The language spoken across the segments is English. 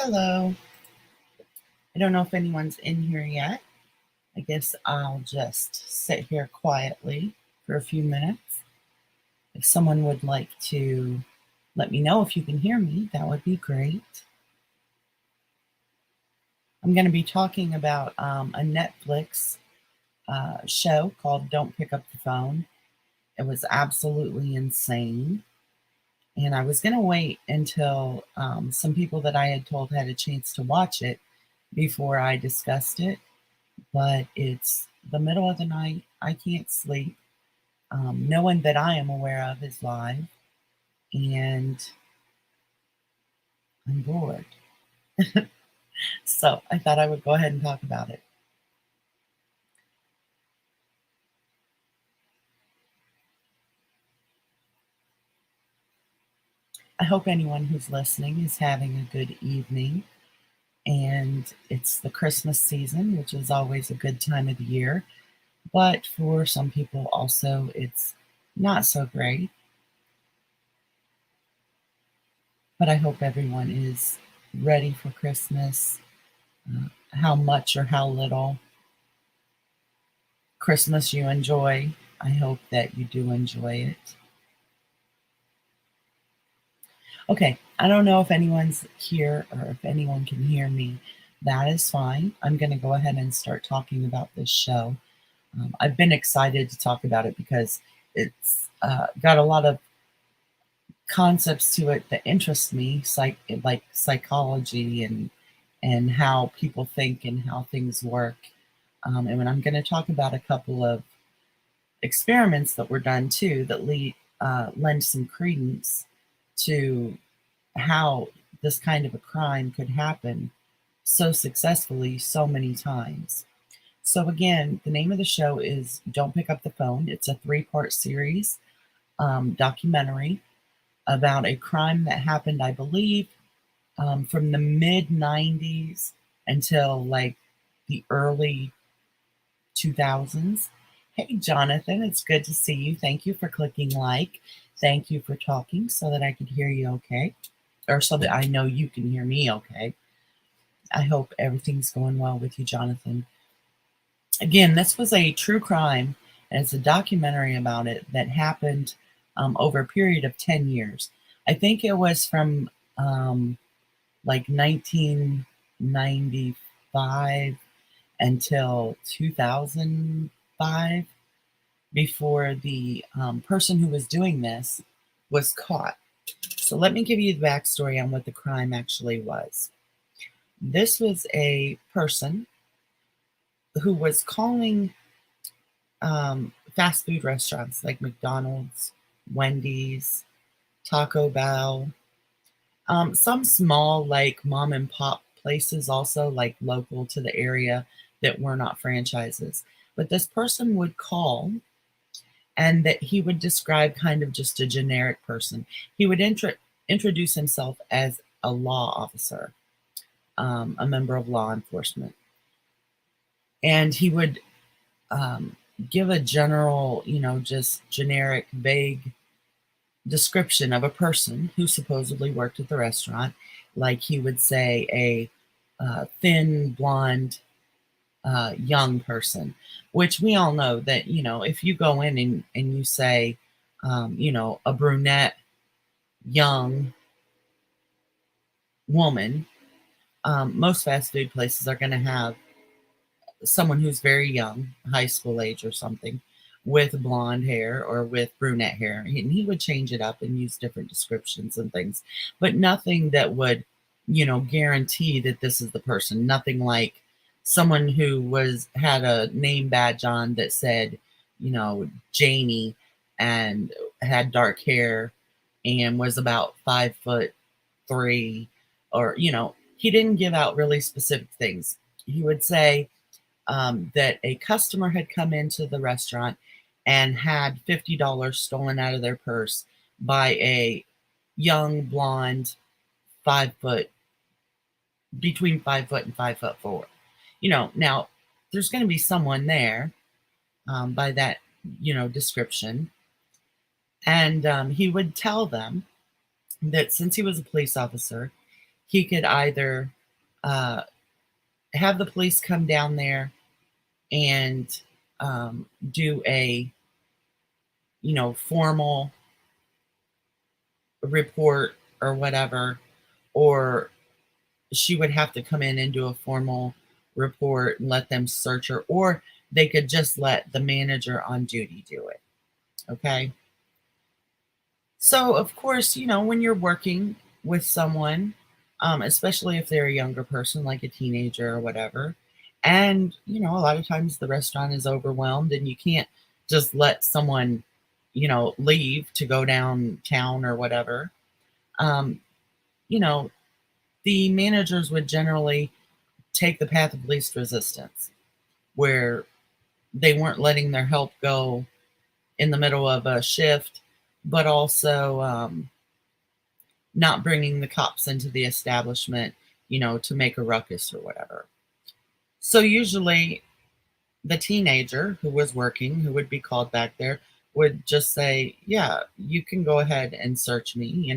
Hello. I don't know if anyone's in here yet. I guess I'll just sit here quietly for a few minutes. If someone would like to let me know if you can hear me, that would be great. I'm going to be talking about a Netflix show called Don't Pick Up the Phone. It was absolutely insane. And I was going to wait until some people that I had told had a chance to watch it before I discussed it. But it's the middle of the night. I can't sleep. No one that I am aware of is live, and I'm bored. So I thought I would go ahead and talk about it. I hope anyone who's listening is having a good evening. And it's the Christmas season, which is always a good time of the year. But for some people, also, it's not so great. But I hope everyone is ready for Christmas. How much or how little Christmas you enjoy, I hope that you do enjoy it. Okay, I don't know if anyone's here or if anyone can hear me. That is fine. I'm going to go ahead and start talking about this show. I've been excited to talk about it because it's got a lot of concepts to it that interest me, like psychology and how people think and how things work. And when I'm going to talk about a couple of experiments that were done too that lend some credence to how this kind of a crime could happen so successfully so many times. So, again, the name of the show is Don't Pick Up the Phone. It's a three-part series documentary about a crime that happened, I believe, from the mid 90s until like the early 2000s. Hey, Jonathan, it's good to see you. Thank you for clicking like. Thank you for talking so that I could hear you okay, or so that I know you can hear me okay. I hope everything's going well with you, Jonathan. Again, this was a true crime, and it's a documentary about it that happened over a period of 10 years. I think it was from like 1995 until 2005 before the person who was doing this was caught. So let me give you the backstory on what the crime actually was. This was a person who was calling fast food restaurants like McDonald's, Wendy's, Taco Bell, some small like mom and pop places also like local to the area that were not franchises. But this person would call and that he would describe kind of just a generic person. He would introduce himself as a law officer, a member of law enforcement. And he would give a general, just generic, vague description of a person who supposedly worked at the restaurant. Like he would say a thin, blonde, young person, which we all know that, if you go in and you say, a brunette, young woman, most fast food places are going to have someone who's very young, high school age or something, with blonde hair or with brunette hair. And he would change it up and use different descriptions and things, but nothing that would, guarantee that this is the person. Nothing like someone who had a name badge on that said, Janie, and had dark hair and was about 5'3", or, he didn't give out really specific things. He would say, that a customer had come into the restaurant and had $50 stolen out of their purse by a young blonde 5 foot, between 5 foot and 5'4". Now there's going to be someone there by that, description. And he would tell them that since he was a police officer, he could either uh, have the police come down there and do a, formal report or whatever, or she would have to come in and do a formal report and let them search her, or they could just let the manager on duty do it. Okay. So, of course, when you're working with someone, especially if they're a younger person, like a teenager or whatever, and, a lot of times the restaurant is overwhelmed and you can't just let someone, leave to go downtown or whatever. Um, you know, the managers would generally take the path of least resistance, where they weren't letting their help go in the middle of a shift, but also not bringing the cops into the establishment, to make a ruckus or whatever. So usually the teenager who was working, who would be called back there, would just say, "Yeah, you can go ahead and search me,"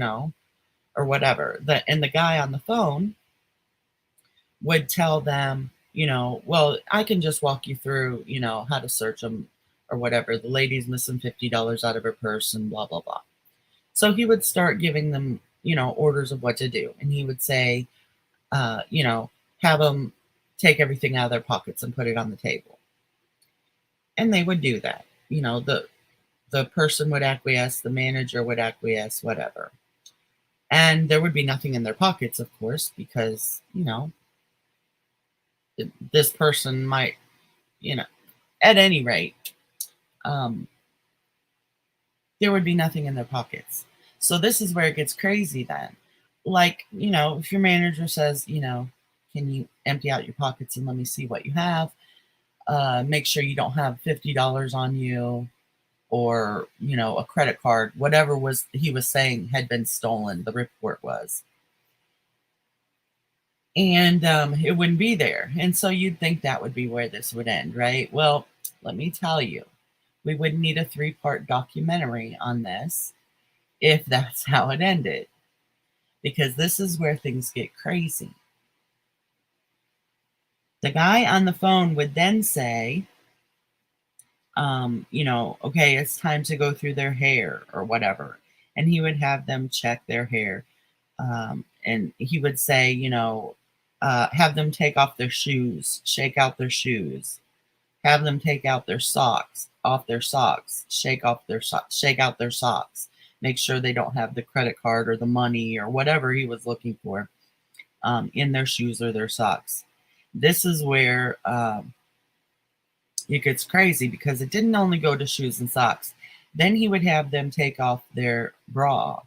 or whatever. And the guy on the phone would tell them, "Well, I can just walk you through, how to search them or whatever. The lady's missing $50 out of her purse and blah, blah, blah." So he would start giving them, orders of what to do. And he would say, uh, you know, have them take everything out of their pockets and put it on the table. And they would do that. The person would acquiesce, the manager would acquiesce, whatever. And there would be nothing in their pockets, of course, because, this person might, you know, at any rate, um, there would be nothing in their pockets. So this is where it gets crazy then. Like, if your manager says, can you empty out your pockets and let me see what you have? Make sure you don't have $50 on you, or, a credit card, whatever was he was saying had been stolen, the report was. And it wouldn't be there. And so you'd think that would be where this would end, right? Well, let me tell you, we would need a 3-part documentary on this if that's how it ended, because this is where things get crazy. The guy on the phone would then say, okay, it's time to go through their hair or whatever. And he would have them check their hair. And he would say, have them take off their shoes, shake out their shoes, have them take out their socks, off their socks, shake out their socks, make sure they don't have the credit card or the money or whatever he was looking for in their shoes or their socks. This is where it gets crazy, because it didn't only go to shoes and socks. Then he would have them take off their bra,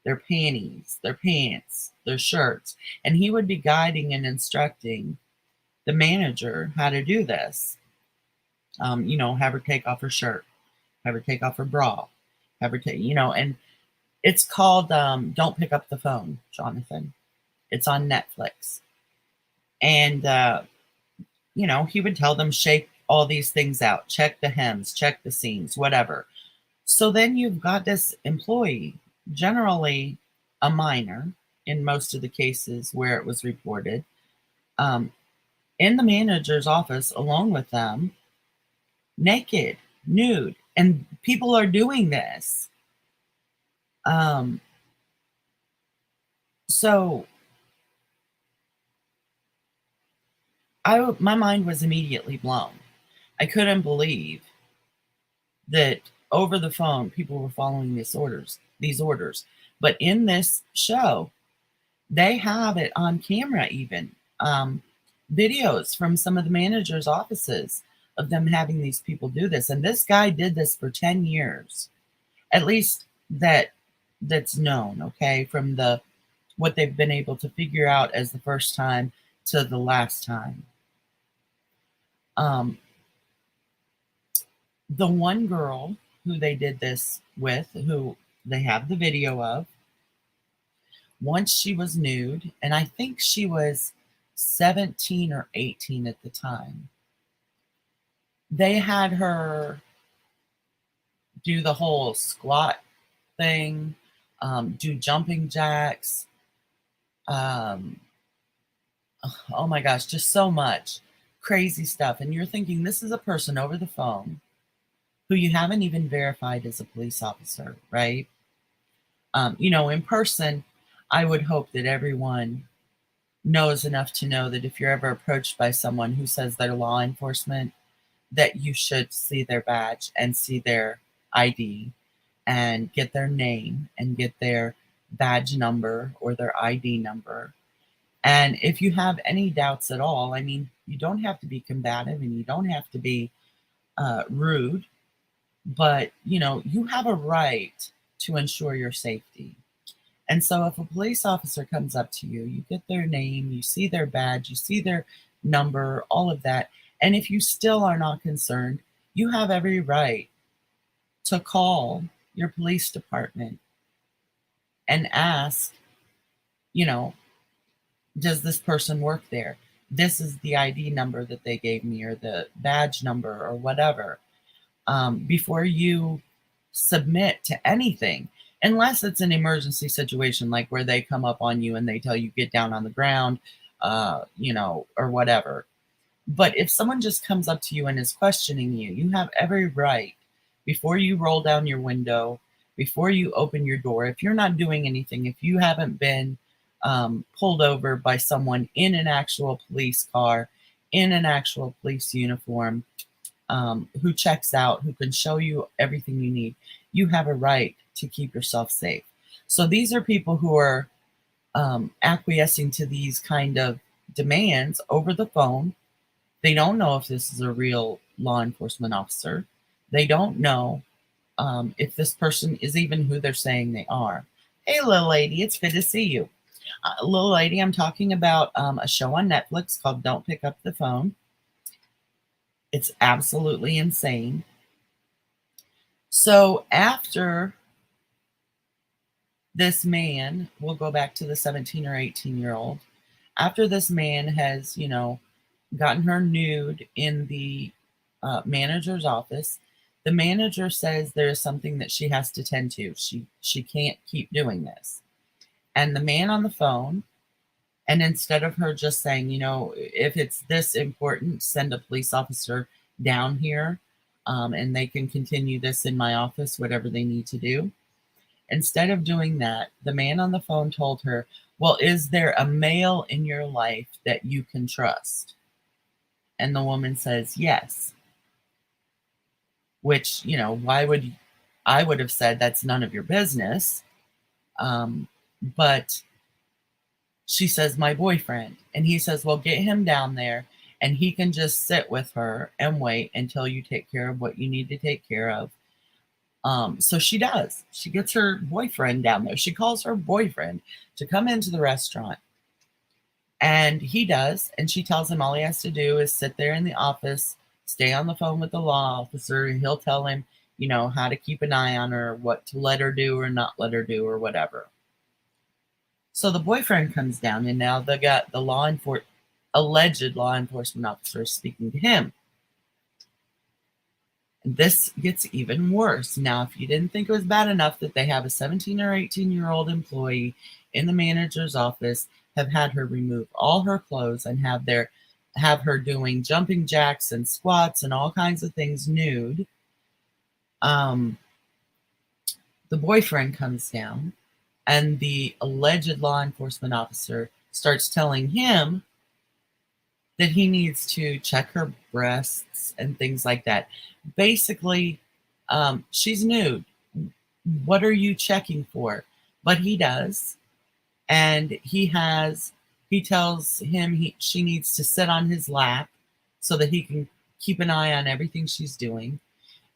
their panties, their pants, their shirts, and he would be guiding and instructing the manager how to do this. Have her take off her shirt, have her take off her bra, have her take, and it's called Don't Pick Up the Phone, Jonathan. It's on Netflix. And, he would tell them, shake all these things out, check the hems, check the seams, whatever. So then you've got this employee, generally a minor in most of the cases where it was reported, in the manager's office alone with them, naked, nude, and people are doing this. So my mind was immediately blown. I couldn't believe that over the phone people were following these orders. But in this show, they have it on camera, even videos from some of the managers' offices of them having these people do this. And this guy did this for 10 years, at least that's known, okay, from what they've been able to figure out as the first time to the last time. The one girl who they did this with, who they have the video of, once she was nude, and I think she was 17 or 18 at the time, they had her do the whole squat thing, do jumping jacks, Um, oh my gosh, just so much crazy stuff. And you're thinking this is a person over the phone who you haven't even verified as a police officer, right? In person, I would hope that everyone knows enough to know that if you're ever approached by someone who says they're law enforcement, that you should see their badge and see their ID and get their name and get their badge number or their ID number. And if you have any doubts at all, I mean, you don't have to be combative and you don't have to be rude, but you have a right to ensure your safety. And so if a police officer comes up to you, you get their name, you see their badge, you see their number, all of that. And if you still are not concerned, you have every right to call your police department and ask, you know, does this person work there? This is the ID number that they gave me, or the badge number, or whatever, before you submit to anything, unless it's an emergency situation, like where they come up on you and they tell you get down on the ground, or whatever. But if someone just comes up to you and is questioning you, you have every right, before you roll down your window, before you open your door, if you're not doing anything, if you haven't been pulled over by someone in an actual police car, in an actual police uniform, who checks out, who can show you everything you need, you have a right to keep yourself safe. So these are people who are acquiescing to these kind of demands over the phone. They don't know if this is a real law enforcement officer. They don't know if this person is even who they're saying they are. Hey, little lady, it's good to see you. Little lady, I'm talking about a show on Netflix called Don't Pick Up the Phone. It's absolutely insane. So after this man, we'll go back to the 17 or 18-year-old. After this man has, gotten her nude in the manager's office, the manager says there is something that she has to tend to. She can't keep doing this. And the man on the phone, and instead of her just saying, if it's this important, send a police officer down here, and they can continue this in my office, whatever they need to do. Instead of doing that, the man on the phone told her, well, is there a male in your life that you can trust? And the woman says, yes. Which, I would have said that's none of your business. But she says, my boyfriend. And he says, well, get him down there and he can just sit with her and wait until you take care of what you need to take care of. So she does. She gets her boyfriend down there. She calls her boyfriend to come into the restaurant. And he does. And she tells him all he has to do is sit there in the office, stay on the phone with the law officer, and he'll tell him, how to keep an eye on her, what to let her do or not let her do or whatever. So the boyfriend comes down, and now the alleged law enforcement officer is speaking to him. This gets even worse. Now, if you didn't think it was bad enough that they have a 17 or 18-year-old employee in the manager's office, have had her remove all her clothes and have her doing jumping jacks and squats and all kinds of things nude. The boyfriend comes down, and the alleged law enforcement officer starts telling him that he needs to check her breasts and things like that. Basically, she's nude. What are you checking for? But he does. And he tells him she needs to sit on his lap so that he can keep an eye on everything she's doing.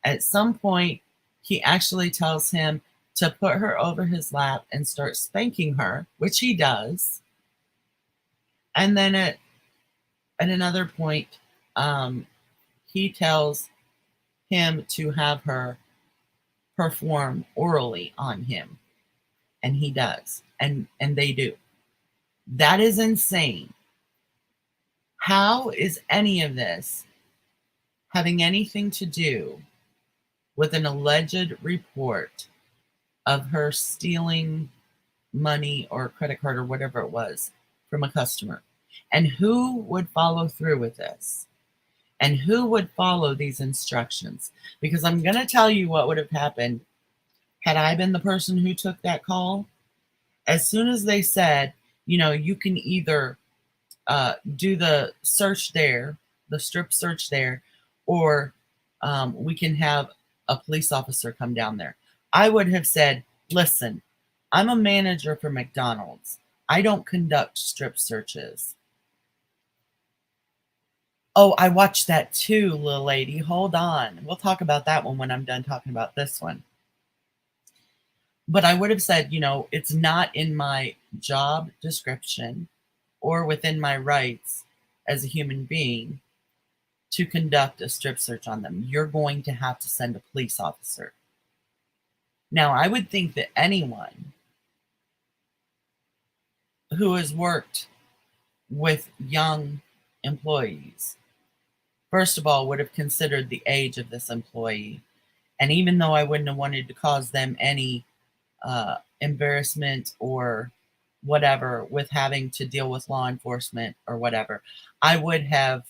At some point, he actually tells him to put her over his lap and start spanking her, which he does. And then at another point, he tells him to have her perform orally on him. And he does. And they do. That is insane. How is any of this having anything to do with an alleged report of her stealing money or credit card or whatever it was from a customer. And who would follow through with this? And who would follow these instructions? Because I'm going to tell you what would have happened had I been the person who took that call. As soon as they said, you can either do the search there, the strip search there, or we can have a police officer come down there, I would have said, listen, I'm a manager for McDonald's. I don't conduct strip searches. Oh, I watched that too, little lady. Hold on. We'll talk about that one when I'm done talking about this one. But I would have said, it's not in my job description or within my rights as a human being to conduct a strip search on them. You're going to have to send a police officer. Now, I would think that anyone who has worked with young employees, first of all, would have considered the age of this employee. And even though I wouldn't have wanted to cause them any embarrassment or whatever with having to deal with law enforcement or whatever, I would have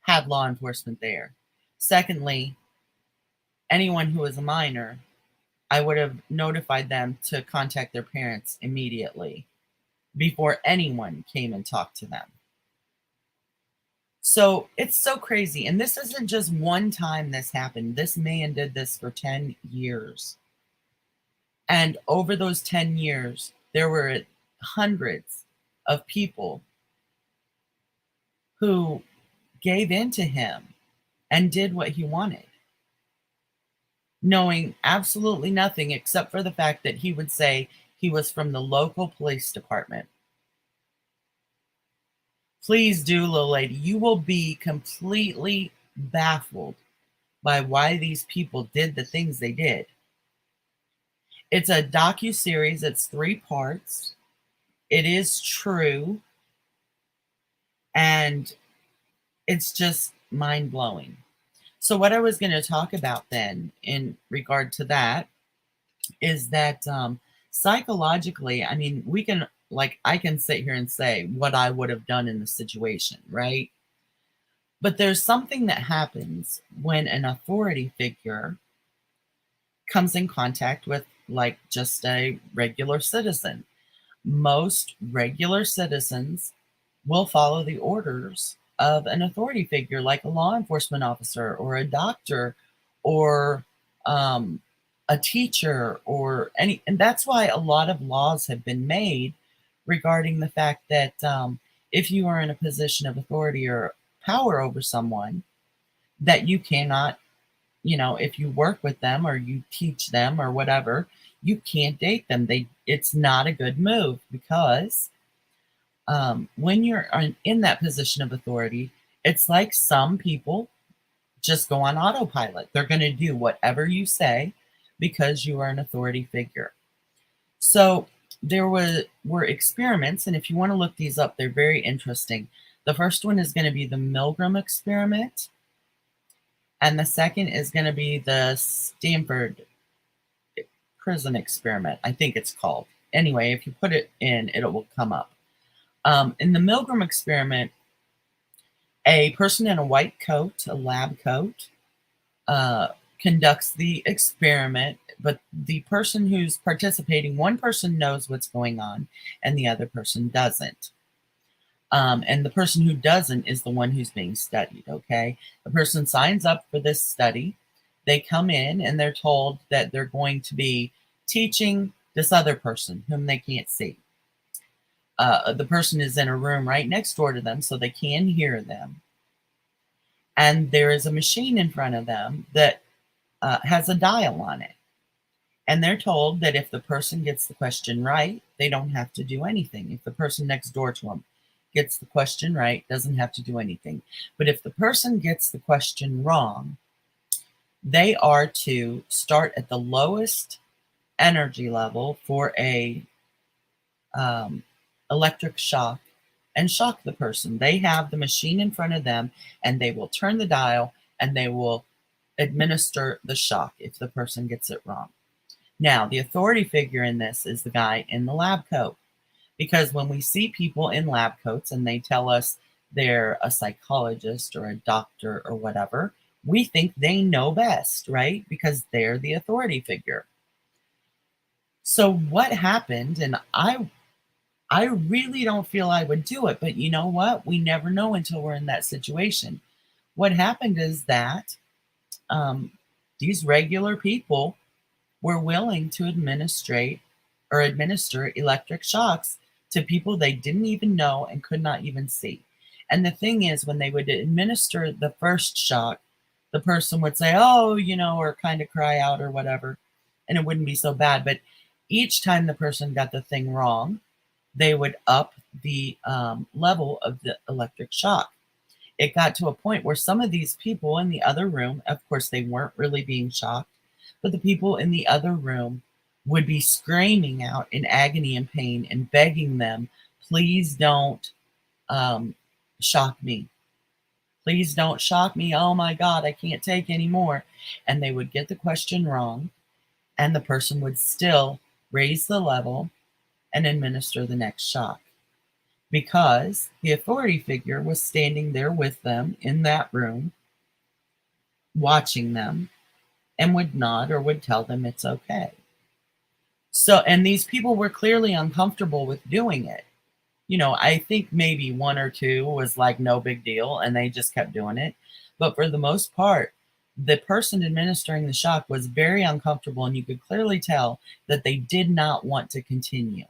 had law enforcement there. Secondly, anyone who is a minor, I would have notified them to contact their parents immediately before anyone came and talked to them. So it's so crazy. And this isn't just one time this happened. This man did this for 10 years. And over those 10 years, there were hundreds of people who gave in to him and did what he wanted, knowing absolutely nothing except for the fact that he would say he was from the local police department. Please do, little lady. You will be completely baffled by why these people did the things they did. It's a docu-series. It's 3 parts. It is true. And it's just mind-blowing. So what I was going to talk about then in regard to that is that psychologically, I mean, I can sit here and say what I would have done in the situation, right? But there's something that happens when an authority figure comes in contact with just a regular citizen. Most regular citizens will follow the orders of an authority figure like a law enforcement officer or a doctor or a teacher and that's why a lot of laws have been made regarding the fact that if you are in a position of authority or power over someone, that you cannot, if you work with them or you teach them or whatever, you can't date them. It's not a good move because when you're in that position of authority, it's like some people just go on autopilot. They're going to do whatever you say because you are an authority figure. So there were experiments, and if you want to look these up, they're very interesting. The first one is going to be the Milgram experiment, and the second is going to be the Stanford prison experiment, I think it's called. Anyway, if you put it in, it will come up. In the Milgram experiment, a person in a white coat, a lab coat, conducts the experiment, but the person who's participating, one person knows what's going on and the other person doesn't. And the person who doesn't is the one who's being studied, okay? The person signs up for this study. They come in and they're told that they're going to be teaching this other person whom they can't see. The person is in a room right next door to them, so they can hear them. And there is a machine in front of them that has a dial on it. And they're told that if the person gets the question right, they don't have to do anything. If the person next door to them gets the question right, doesn't have to do anything. But if the person gets the question wrong, they are to start at the lowest energy level for a electric shock and shock the person. They have the machine in front of them and they will turn the dial and they will administer the shock if the person gets it wrong. Now, the authority figure in this is the guy in the lab coat. Because when we see people in lab coats and they tell us they're a psychologist or a doctor or whatever, we think they know best, right? Because they're the authority figure. So what happened, and I really don't feel I would do it, but you know what? We never know until we're in that situation. What happened is that um, these regular people were willing to administer electric shocks to people they didn't even know and could not even see. And the thing is, when they would administer the first shock, the person would say, oh, or kind of cry out or whatever, and it wouldn't be so bad. But each time the person got the thing wrong, they would up the level of the electric shock. It got to a point where some of these people in the other room, of course, they weren't really being shocked, but the people in the other room would be screaming out in agony and pain and begging them, please don't um, shock me. Please don't shock me. Oh my God, I can't take anymore. And they would get the question wrong, and the person would still raise the level and administer the next shock because the authority figure was standing there with them in that room, watching them, and would nod or would tell them it's okay. So, and these people were clearly uncomfortable with doing it. I think maybe one or two was like no big deal and they just kept doing it. But for the most part, the person administering the shock was very uncomfortable, and you could clearly tell that they did not want to continue.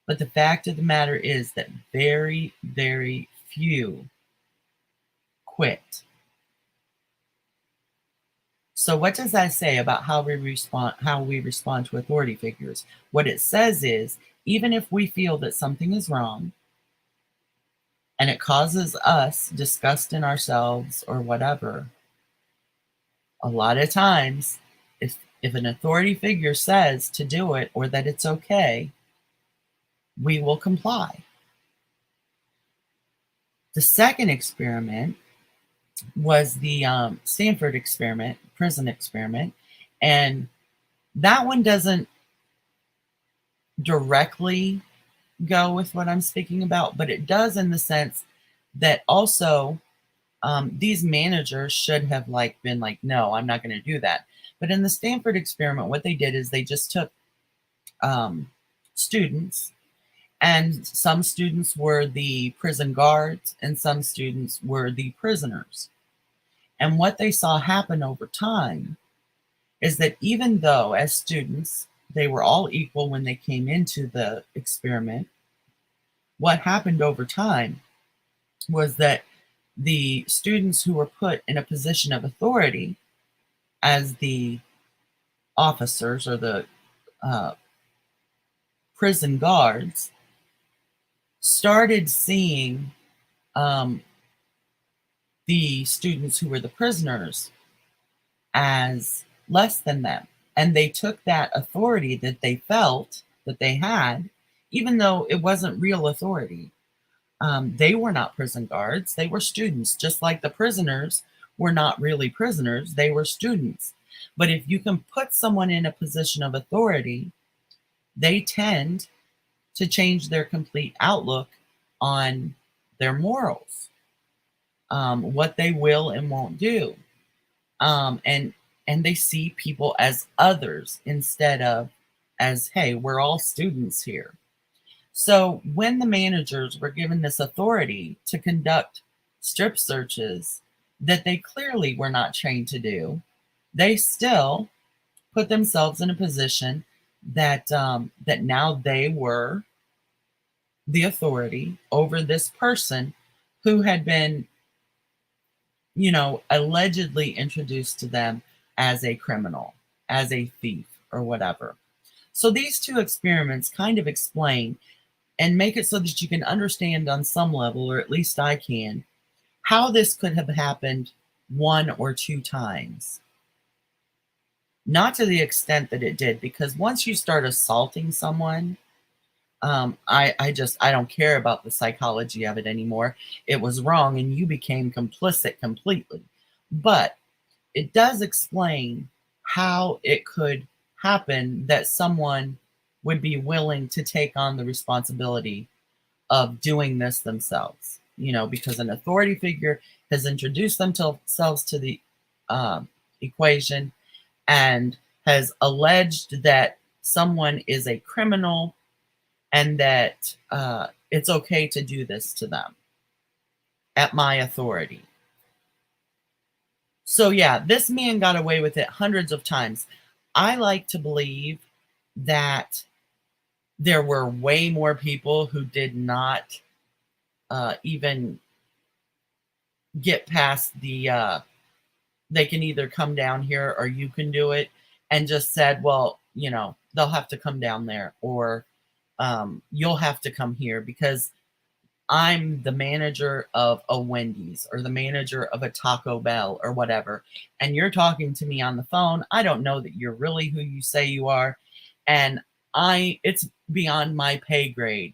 But the fact of the matter is that very, very few quit. So what does that say about how we respond to authority figures? What it says is, even if we feel that something is wrong and it causes us disgust in ourselves or whatever, a lot of times if an authority figure says to do it or that it's okay, we will comply. The second experiment was the Stanford experiment, prison experiment, and that one doesn't directly go with what I'm speaking about, but it does in the sense that also these managers should have been like, no, I'm not going to do that. But in the Stanford experiment, what they did is they just took students, and some students were the prison guards and some students were the prisoners. And what they saw happen over time is that even though as students they were all equal when they came into the experiment, what happened over time was that the students who were put in a position of authority as the officers or the uh, prison guards started seeing um, the students who were the prisoners as less than them. And they took that authority that they felt that they had, even though it wasn't real authority. They were not prison guards, they were students, just like the prisoners were not really prisoners, they were students. But if you can put someone in a position of authority, they tend to change their complete outlook on their morals, what they will and won't do. And they see people as others instead of as, hey, we're all students here. So when the managers were given this authority to conduct strip searches that they clearly were not trained to do, they still put themselves in a position that that now they were the authority over this person who had been, allegedly introduced to them as a criminal, as a thief, or whatever. So these two experiments kind of explain and make it so that you can understand on some level, or at least I can, how this could have happened one or two times. Not to the extent that it did, because once you start assaulting someone, I don't care about the psychology of it anymore. It was wrong and you became complicit completely. But it does explain how it could happen that someone would be willing to take on the responsibility of doing this themselves. Because an authority figure has introduced themselves to the equation and has alleged that someone is a criminal and that it's okay to do this to them at my authority. So, yeah, this man got away with it hundreds of times. I like to believe that there were way more people who did not even get past they can either come down here or you can do it, and just said, well, they'll have to come down there, or you'll have to come here because I'm the manager of a Wendy's or the manager of a Taco Bell or whatever, and you're talking to me on the phone. I don't know that you're really who you say you are, and it's beyond my pay grade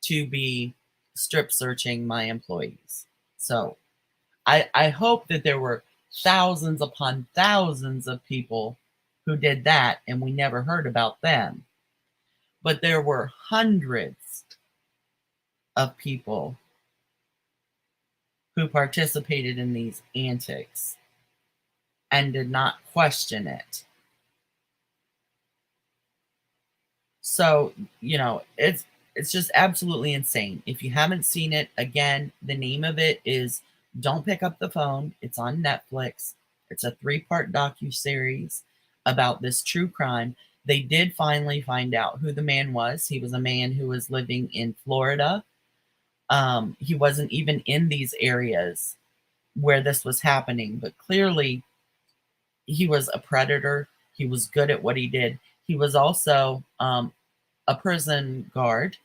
to be strip searching my employees. So I hope that there were thousands upon thousands of people who did that and we never heard about them. But there were hundreds of people who participated in these antics and did not question it. So, it's just absolutely insane. If you haven't seen it, again, the name of it is Don't Pick Up the Phone. It's on Netflix. It's a 3-part docuseries about this true crime. They did finally find out who the man was. He was a man who was living in Florida. He wasn't even in these areas where this was happening, but clearly he was a predator. He was good at what he did. He was also a prison guard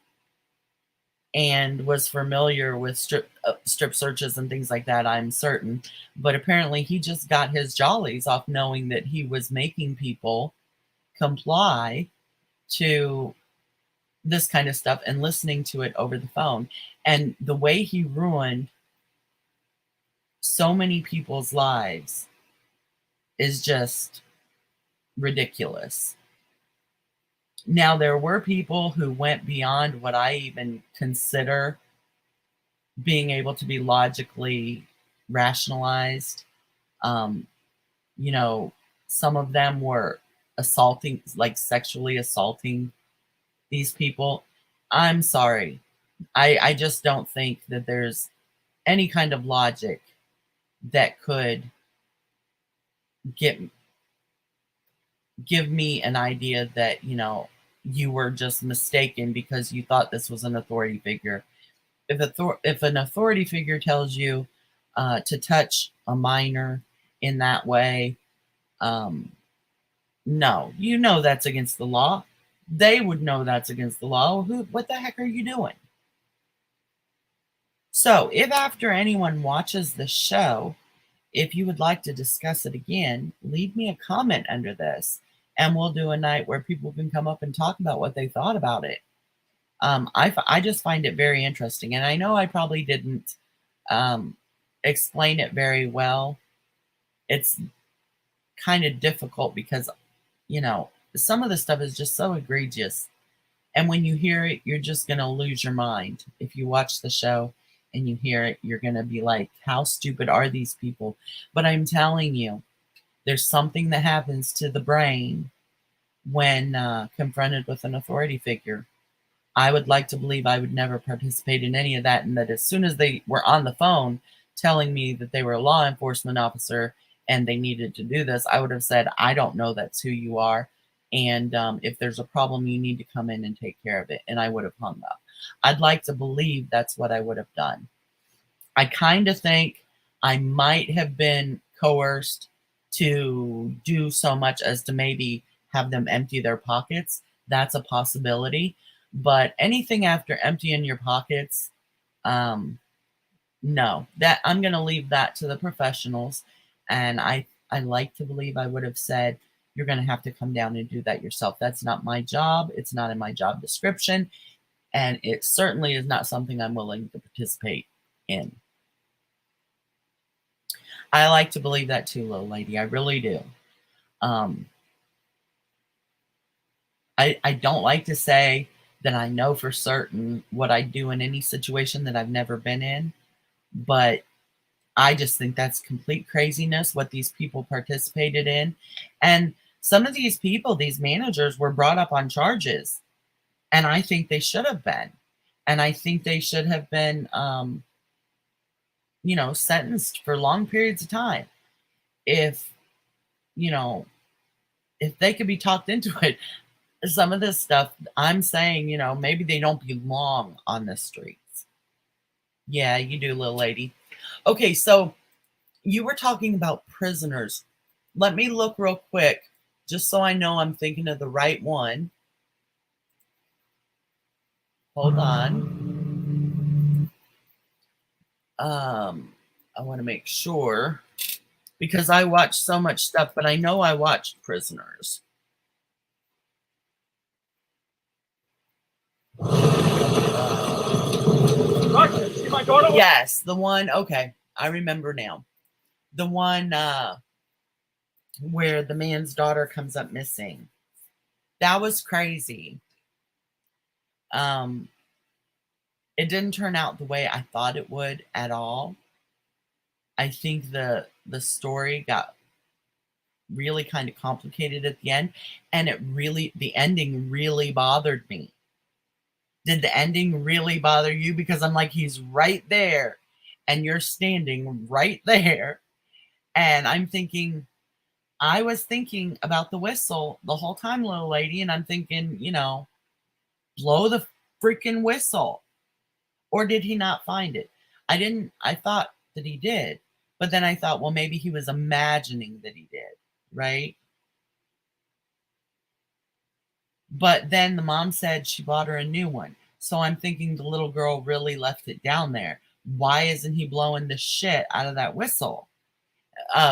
and was familiar with strip searches and things like that, I'm certain. But apparently he just got his jollies off knowing that he was making people comply to this kind of stuff and listening to it over the phone. And the way he ruined so many people's lives is just ridiculous. Now, there were people who went beyond what I even consider being able to be logically rationalized. Um, some of them were assaulting, like sexually assaulting these people. I'm sorry. I just don't think that there's any kind of logic that could give me an idea that, you were just mistaken because you thought this was an authority figure. If an authority figure tells you to touch a minor in that way, no, that's against the law. They would know that's against the law. What the heck are you doing? So, if after anyone watches the show, if you would like to discuss it again, leave me a comment under this, and we'll do a night where people can come up and talk about what they thought about it. I just find it very interesting, and I know I probably didn't explain it very well. It's kind of difficult because, some of the stuff is just so egregious, and when you hear it, you're just going to lose your mind. If you watch the show and you hear it, you're going to be like, how stupid are these people? But I'm telling you, there's something that happens to the brain when confronted with an authority figure. I would like to believe I would never participate in any of that, and that as soon as they were on the phone telling me that they were a law enforcement officer and they needed to do this, I would have said, I don't know that's who you are. And if there's a problem, you need to come in and take care of it. And I would have hung up. I'd like to believe that's what I would have done. I kind of think I might have been coerced to do so much as to maybe have them empty their pockets. That's a possibility. But anything after emptying your pockets, no, that I'm going to leave that to the professionals. And I like to believe I would have said, you're going to have to come down and do that yourself. That's not my job. It's not in my job description. And it certainly is not something I'm willing to participate in. I like to believe that too, little lady. I really do. I don't like to say that I know for certain what I'd do in any situation that I've never been in, but I just think that's complete craziness what these people participated in. And some of these people, these managers, were brought up on charges, and I think they should have been. And I think they should have been, sentenced for long periods of time. If, you know, if they could be talked into it, some of this stuff, I'm saying, maybe they don't belong on the streets. Yeah, you do, little lady. Okay, so you were talking about prisoners. Let me look real quick, just so I know I'm thinking of the right one. Hold on. I want to make sure because I watch so much stuff, but I know I watched Prisoners. See my daughter? Yes, the one. Okay, I remember now. The one where the man's daughter comes up missing. That was crazy. Um, it didn't turn out the way I thought it would at all. I think the story got really kind of complicated at the end, and the ending really bothered me. Did the ending really bother you? Because I'm like, he's right there, and you're standing right there, and I was thinking about the whistle the whole time, little lady, and I'm thinking, blow the freaking whistle. Or did he not find it? I thought that he did, but then I thought, well, maybe he was imagining that he did, right? But then the mom said she bought her a new one. So I'm thinking the little girl really left it down there. Why isn't he blowing the shit out of that whistle?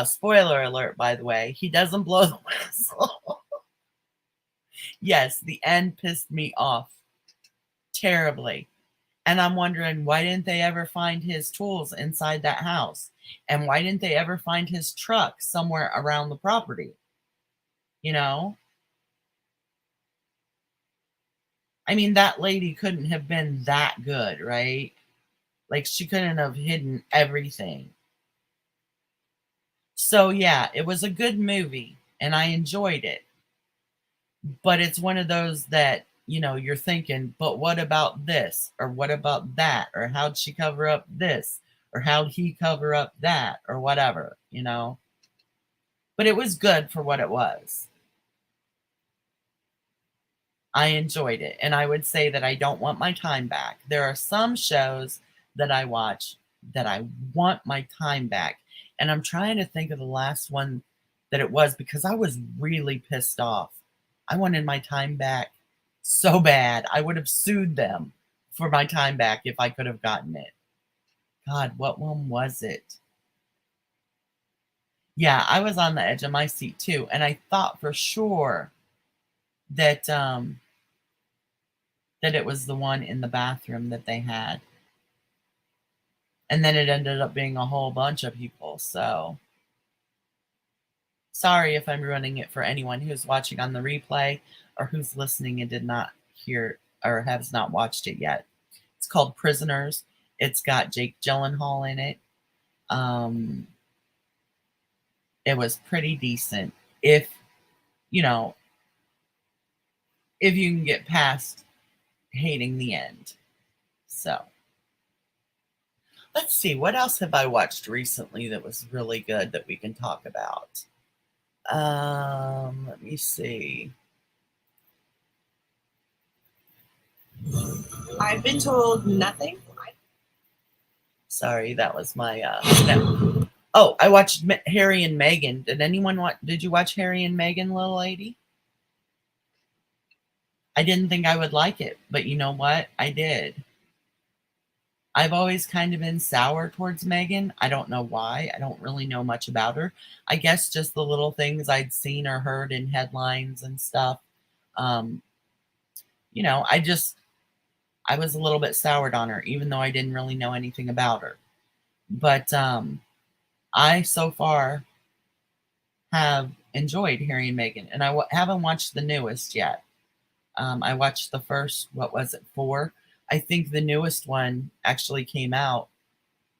Spoiler alert, by the way, he doesn't blow the whistle. Yes, the end pissed me off terribly. And I'm wondering, why didn't they ever find his tools inside that house? And why didn't they ever find his truck somewhere around the property? You know? I mean, that lady couldn't have been that good, right? Like, she couldn't have hidden everything. So, yeah, it was a good movie, and I enjoyed it. But it's one of those that, you're thinking, but what about this? Or what about that? Or how'd she cover up this? Or how'd he cover up that? Or whatever. But it was good for what it was. I enjoyed it. And I would say that I don't want my time back. There are some shows that I watch that I want my time back. And I'm trying to think of the last one that it was because I was really pissed off. I wanted my time back so bad. I would have sued them for my time back if I could have gotten it. God, what one was it? Yeah, I was on the edge of my seat too. And I thought for sure that that it was the one in the bathroom that they had. And then it ended up being a whole bunch of people. So sorry if I'm ruining it for anyone who's watching on the replay or who's listening and did not hear or has not watched it yet. It's called Prisoners. It's got Jake Gyllenhaal in it. It was pretty decent if you know if you can get past hating the end. So let's see, what else have I watched recently that was really good that we can talk about? Let me see. I've been told nothing. Sorry, that was my snap. Oh, I watched Harry and Meghan. Did you watch Harry and Meghan, little lady? I didn't think I would like it, but you know what? I did. I've always kind of been sour towards Meghan. I don't know why. I don't really know much about her. I guess just the little things I'd seen or heard in headlines and stuff. Um, I was a little bit soured on her, even though I didn't really know anything about her. But I so far have enjoyed Harry and Meghan, and I haven't watched the newest yet. I watched the first, what was it, 4? I think the newest one actually came out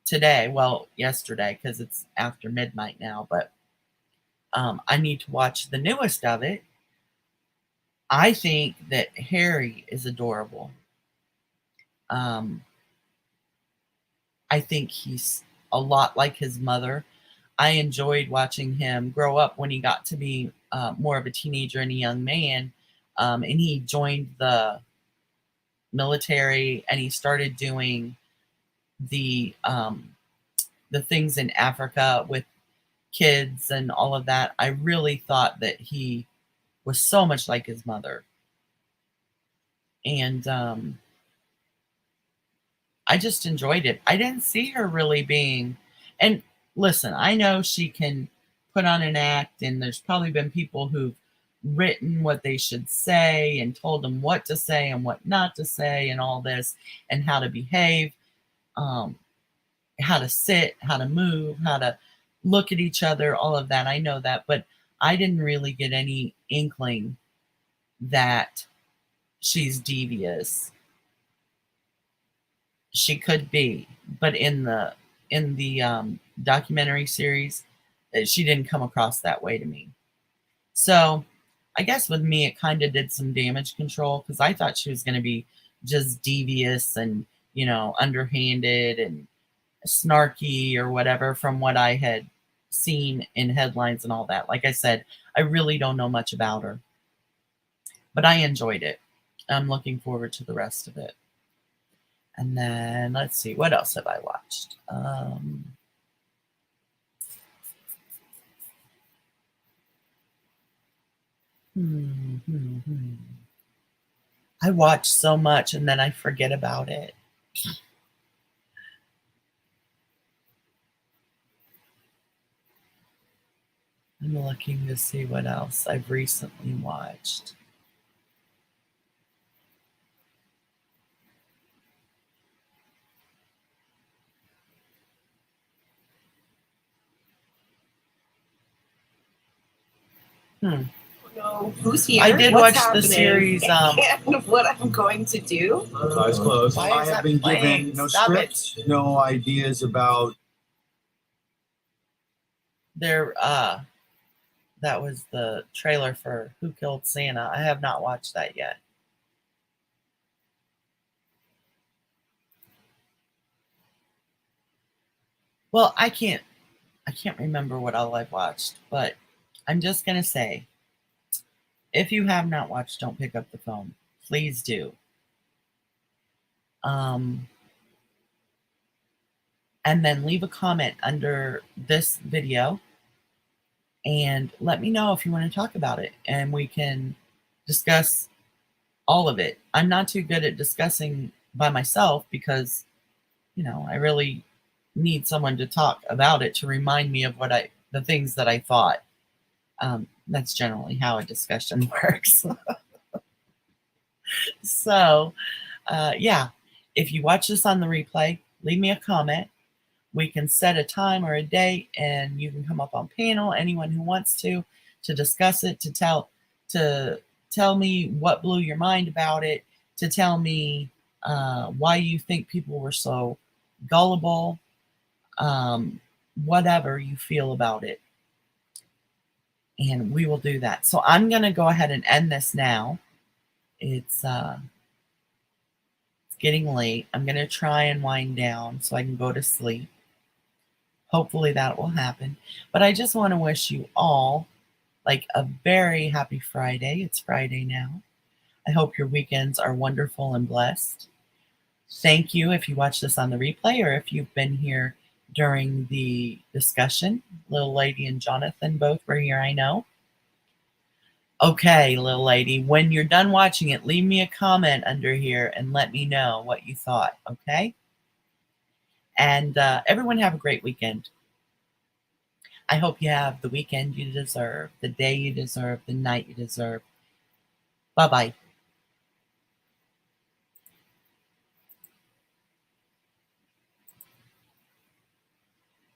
today. Well, yesterday, because it's after midnight now, but I need to watch the newest of it. I think that Harry is adorable. I think he's a lot like his mother. I enjoyed watching him grow up when he got to be more of a teenager and a young man. And he joined the military and he started doing the things in Africa with kids and all of that. I really thought that he was so much like his mother. And I just enjoyed it. I didn't see her really being, and listen, I know she can put on an act, and there's probably been people who've written what they should say and told them what to say and what not to say and all this and how to behave, um, how to sit, how to move, how to look at each other, all of that. I know that, but I didn't really get any inkling that she's devious. She could be, but in the documentary series, she didn't come across that way to me. So I guess with me, it kind of did some damage control because I thought she was going to be just devious and, underhanded and snarky or whatever from what I had seen in headlines and all that. Like I said, I really don't know much about her, but I enjoyed it. I'm looking forward to the rest of it. And then let's see, what else have I watched? I watch so much and then I forget about it. I'm looking to see what else I've recently watched. Know who's here. I did what's watch the happening, series. and what I'm going to do. Eyes closed. Why I is have that been playing? given no Stop script, no ideas about. There, that was the trailer for Who Killed Santa. I have not watched that yet. Well, I can't remember what all I've watched, but I'm just gonna say, if you have not watched, don't pick up the phone. Please do. And then leave a comment under this video and let me know if you want to talk about it and we can discuss all of it. I'm not too good at discussing by myself because, I really need someone to talk about it to remind me of the things that I thought. That's generally how a discussion works. So, yeah, if you watch this on the replay, leave me a comment. We can set a time or a date and you can come up on panel, anyone who wants to discuss it, to tell me what blew your mind about it, to tell me why you think people were so gullible, whatever you feel about it. And we will do that. So I'm going to go ahead and end this now. It's getting late. I'm going to try and wind down so I can go to sleep. Hopefully that will happen. But I just want to wish you all like a very happy Friday. It's Friday now. I hope your weekends are wonderful and blessed. Thank you if you watch this on the replay or if you've been here during the discussion. Little Lady and Jonathan both were here, I know. Okay, Little Lady, when you're done watching it, leave me a comment under here and let me know what you thought, okay? And everyone have a great weekend. I hope you have the weekend you deserve, the day you deserve, the night you deserve. Bye-bye.